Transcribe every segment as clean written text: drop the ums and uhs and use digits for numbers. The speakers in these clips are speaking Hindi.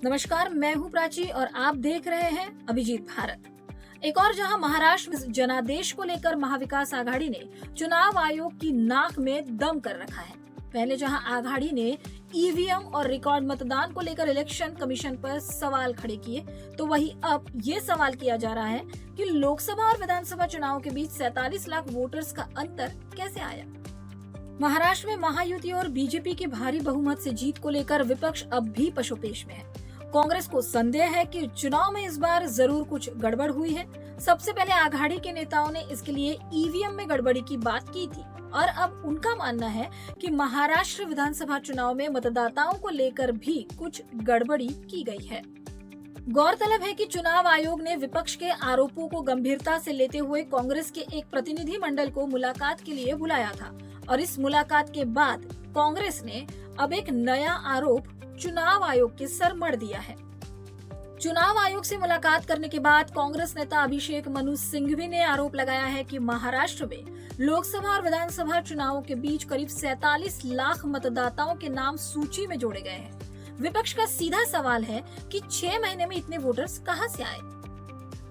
नमस्कार, मैं हूं प्राची और आप देख रहे हैं अभिजीत भारत। एक और जहां महाराष्ट्र में जनादेश को लेकर महाविकास आघाड़ी ने चुनाव आयोग की नाक में दम कर रखा है। पहले जहां आघाड़ी ने ईवीएम और रिकॉर्ड मतदान को लेकर इलेक्शन कमीशन पर सवाल खड़े किए, तो वहीं अब ये सवाल किया जा रहा है कि लोकसभा और विधानसभा चुनाव के बीच 47 लाख वोटर्स का अंतर कैसे आया। महाराष्ट्र में महायुति और बीजेपी के भारी बहुमत से जीत को लेकर विपक्ष अब भी पशुपेश में है। कांग्रेस को संदेह है कि चुनाव में इस बार जरूर कुछ गड़बड़ हुई है। सबसे पहले आघाड़ी के नेताओं ने इसके लिए ईवीएम में गड़बड़ी की बात की थी और अब उनका मानना है कि महाराष्ट्र विधानसभा चुनाव में मतदाताओं को लेकर भी कुछ गड़बड़ी की गई है। गौरतलब है कि चुनाव आयोग ने विपक्ष के आरोपों को गंभीरता से लेते हुए कांग्रेस के एक प्रतिनिधि मंडल को मुलाकात के लिए बुलाया था और इस मुलाकात के बाद कांग्रेस ने अब एक नया आरोप चुनाव आयोग के सर मढ़ दिया है। चुनाव आयोग से मुलाकात करने के बाद कांग्रेस नेता अभिषेक मनु सिंघवी ने आरोप लगाया है कि महाराष्ट्र में लोकसभा और विधानसभा चुनावों के बीच करीब 47 लाख मतदाताओं के नाम सूची में जोड़े गए हैं। विपक्ष का सीधा सवाल है कि 6 महीने में इतने वोटर्स कहां से आए।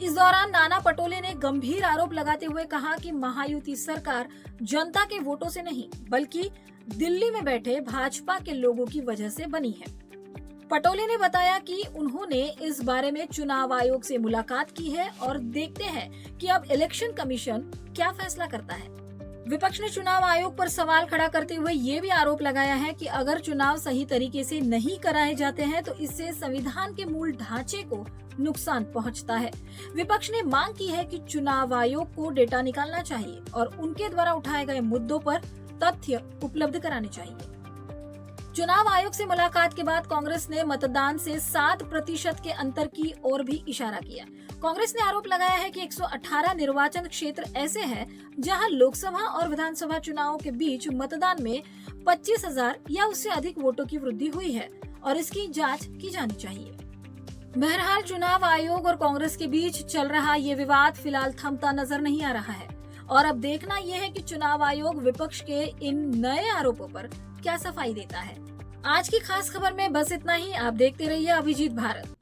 इस दौरान नाना पटोले ने गंभीर आरोप लगाते हुए कहा कि महायुति सरकार जनता के वोटों से नहीं बल्कि दिल्ली में बैठे भाजपा के लोगों की वजह से बनी है। पटोले ने बताया कि उन्होंने इस बारे में चुनाव आयोग से मुलाकात की है और देखते हैं कि अब इलेक्शन कमीशन क्या फैसला करता है। विपक्ष ने चुनाव आयोग पर सवाल खड़ा करते हुए ये भी आरोप लगाया है कि अगर चुनाव सही तरीके से नहीं कराए जाते हैं तो इससे संविधान के मूल ढांचे को नुकसान पहुंचता है। विपक्ष ने मांग की है कि चुनाव आयोग को डेटा निकालना चाहिए और उनके द्वारा उठाए गए मुद्दों पर तथ्य उपलब्ध कराने चाहिए। चुनाव आयोग से मुलाकात के बाद कांग्रेस ने मतदान से 7% के अंतर की ओर भी इशारा किया। कांग्रेस ने आरोप लगाया है कि 118 निर्वाचन क्षेत्र ऐसे हैं जहां लोकसभा और विधानसभा चुनावों के बीच मतदान में 25,000 या उससे अधिक वोटों की वृद्धि हुई है और इसकी जांच की जानी चाहिए। बहरहाल चुनाव आयोग और कांग्रेस के बीच चल रहा ये विवाद फिलहाल थमता नजर नहीं आ रहा है और अब देखना यह है कि चुनाव आयोग विपक्ष के इन नए आरोपों पर क्या सफाई देता है। आज की खास खबर में बस इतना ही। आप देखते रहिए अभिजीत भारत।